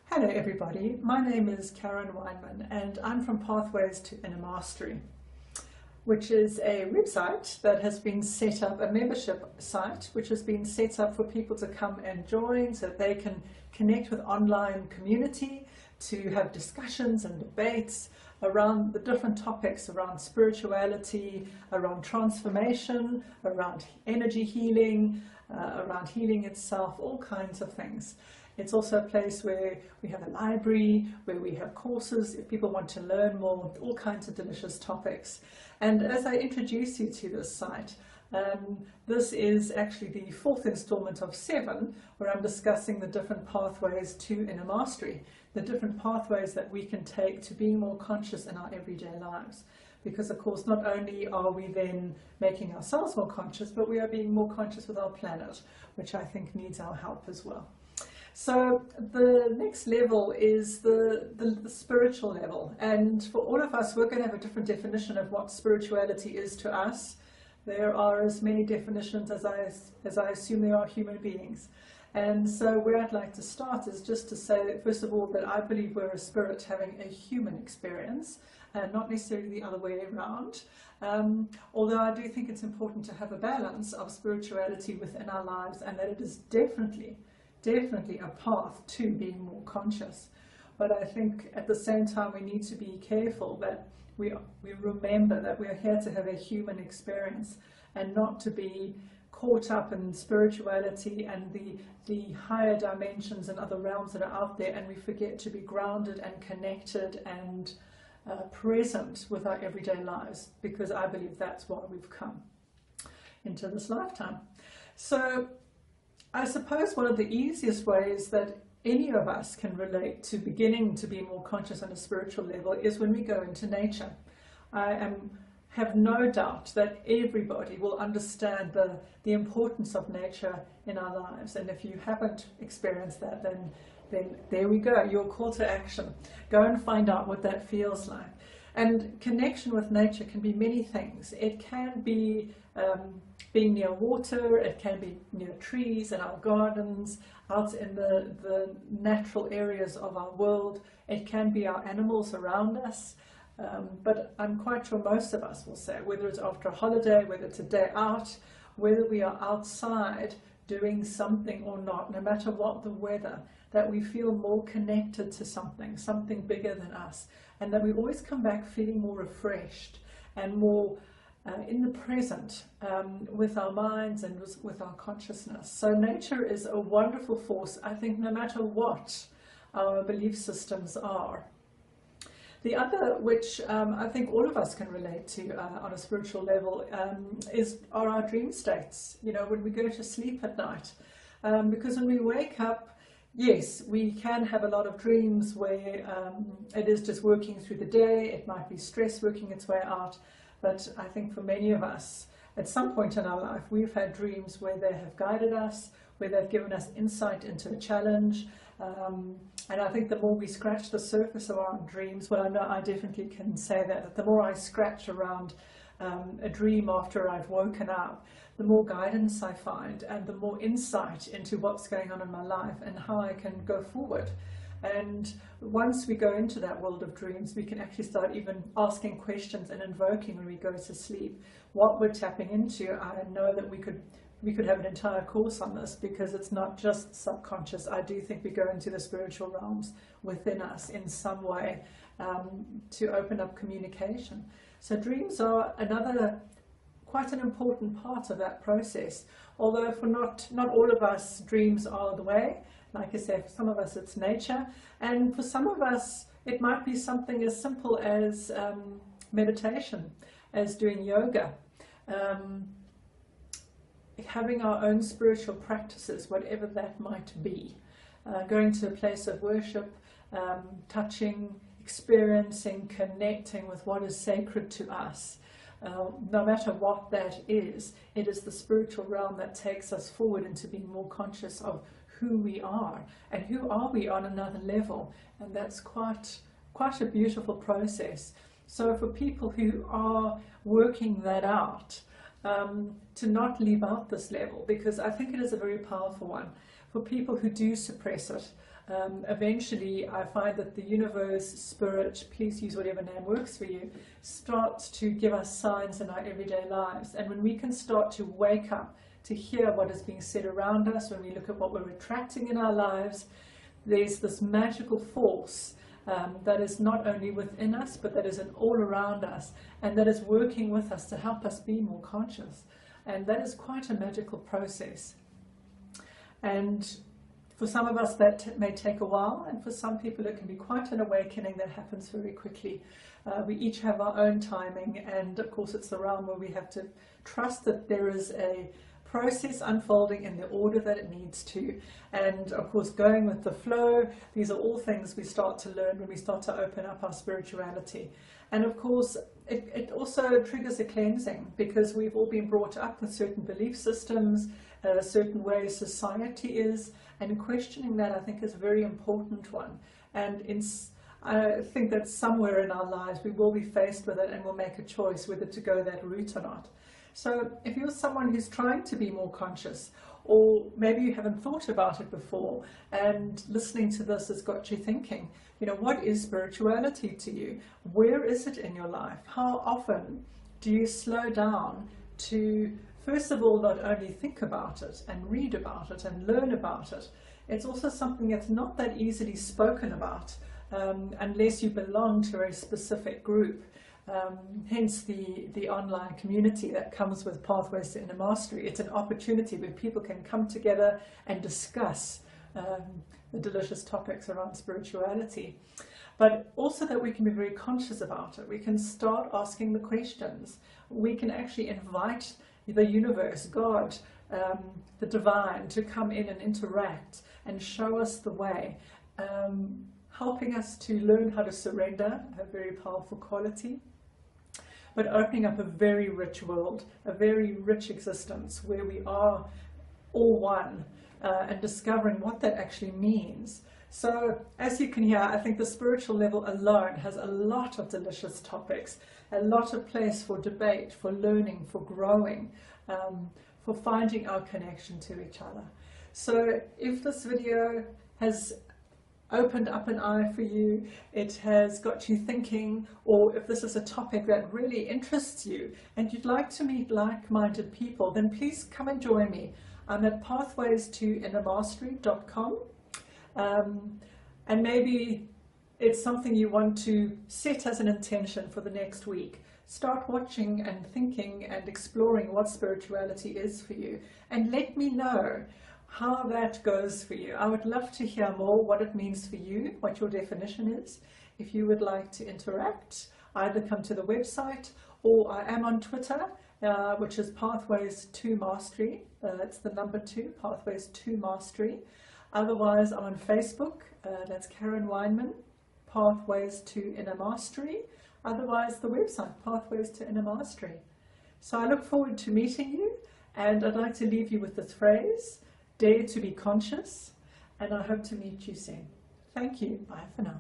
Hello everybody, my name is Weinman and I'm from Pathways to Inner Mastery, which is a website that has been set up, a membership site which has been set up for people to come and join so that they can connect with online community, to have discussions and debates around the different topics around spirituality, around transformation, around energy healing, around healing itself, all kinds of things. It's also a place where we have a library, where we have courses if people want to learn more, all kinds of delicious topics. And as I introduce you to this site, this is actually the fourth installment of 7, where I'm discussing the different pathways to inner mastery, the different pathways that we can take to being more conscious in our everyday lives. Because of course, not only are we then making ourselves more conscious, but we are being more conscious with our planet, which I think needs our help as well. So the next level is the spiritual level, and for all of us we're going to have a different definition of what spirituality is to us. There are as many definitions as I assume there are human beings, and so where I'd like to start is just to say first of all that I believe we're a spirit having a human experience and not necessarily the other way around, although I do think it's important to have a balance of spirituality within our lives, and that it is definitely a path to being more conscious. But I think at the same time we need to be careful that we remember that we're here to have a human experience and not to be caught up in spirituality and the higher dimensions and other realms that are out there, and we forget to be grounded and connected and present with our everyday lives, because I believe that's why we've come into this lifetime. So I suppose one of the easiest ways that any of us can relate to beginning to be more conscious on a spiritual level is when we go into nature. I have no doubt that everybody will understand the importance of nature in our lives, and if you haven't experienced that, then there we go, your call to action. Go and find out what that feels like. And connection with nature can be many things. It can be being near water, it can be near trees in our gardens, out in the natural areas of our world. It can be our animals around us. But I'm quite sure most of us will say, whether it's after a holiday, whether it's a day out, whether we are outside doing something or not, no matter what the weather, that we feel more connected to something bigger than us, and that we always come back feeling more refreshed and more in the present with our minds and with our consciousness. So nature is a wonderful force, I think, no matter what our belief systems are. The other, which I think all of us can relate to on a spiritual level, are our dream states. You know, when we go to sleep at night, because when we wake up, yes, we can have a lot of dreams where it is just working through the day. It might be stress working its way out. But I think for many of us, at some point in our life, we've had dreams where they have guided us, where they've given us insight into a challenge. And I think the more we scratch the surface of our dreams, well, I know I definitely can say that the more I scratch around a dream after I've woken up, the more guidance I find and the more insight into what's going on in my life and how I can go forward. And once we go into that world of dreams, we can actually start even asking questions and invoking when we go to sleep what we're tapping into. I know that we could have an entire course on this, because it's not just subconscious. I do think we go into the spiritual realms within us in some way to open up communication. So dreams are another quite an important part of that process, although for not all of us dreams are the way. Like I said, for some of us it's nature, and for some of us it might be something as simple as meditation, as doing yoga, having our own spiritual practices, whatever that might be, going to a place of worship, touching, experiencing, connecting with what is sacred to us. No matter what that is, it is the spiritual realm that takes us forward into being more conscious of who we are and who are we on another level, and that's quite a beautiful process. So for people who are working that out, to not leave out this level, because I think it is a very powerful one. For people who do suppress it, eventually I find that the universe, spirit, please use whatever name works for you, starts to give us signs in our everyday lives. And when we can start to wake up to hear what is being said around us, when we look at what we're attracting in our lives, there's this magical force that is not only within us, but that is all around us, and that is working with us to help us be more conscious. And that is quite a magical process. And for some of us that may take a while, and for some people it can be quite an awakening that happens very quickly. We each have our own timing, and of course it's the realm where we have to trust that there is a process unfolding in the order that it needs to, and of course going with the flow. These are all things we start to learn when we start to open up our spirituality. And of course it also triggers a cleansing, because we've all been brought up with certain belief systems, certain ways society is, and questioning that I think is a very important one. And I think that somewhere in our lives we will be faced with it, and we'll make a choice whether to go that route or not. So if you're someone who's trying to be more conscious, or maybe you haven't thought about it before, and listening to this has got you thinking, you know, what is spirituality to you? Where is it in your life? How often do you slow down to, first of all, not only think about it and read about it and learn about it? It's also something that's not that easily spoken about unless you belong to a specific group. Hence the online community that comes with Pathways to Inner Mastery. It's an opportunity where people can come together and discuss the delicious topics around spirituality, but also that we can be very conscious about it. We can start asking the questions. We can actually invite the universe, God, the divine, to come in and interact and show us the way, helping us to learn how to surrender, a very powerful quality, but opening up a very rich world, a very rich existence where we are all one, and discovering what that actually means. So as you can hear, I think the spiritual level alone has a lot of delicious topics, a lot of place for debate, for learning, for growing, for finding our connection to each other. So if this video has opened up an eye for you, it has got you thinking, or if this is a topic that really interests you and you'd like to meet like-minded people, then please come and join me. I'm at pathwaystoinnermastery.com, and maybe it's something you want to set as an intention for the next week. Start watching and thinking and exploring what spirituality is for you, and let me know how that goes for you. I would love to hear more what it means for you, what your definition is. If you would like to interact, either come to the website, or I am on Twitter, which is Pathways to Mastery. That's the number 2, Pathways to Mastery. Otherwise, I'm on Facebook. That's Karen Weinman, Pathways to Inner Mastery. Otherwise, the website, Pathways to Inner Mastery. So I look forward to meeting you, and I'd like to leave you with this phrase: dare to be conscious, and I hope to meet you soon. Thank you. Bye for now.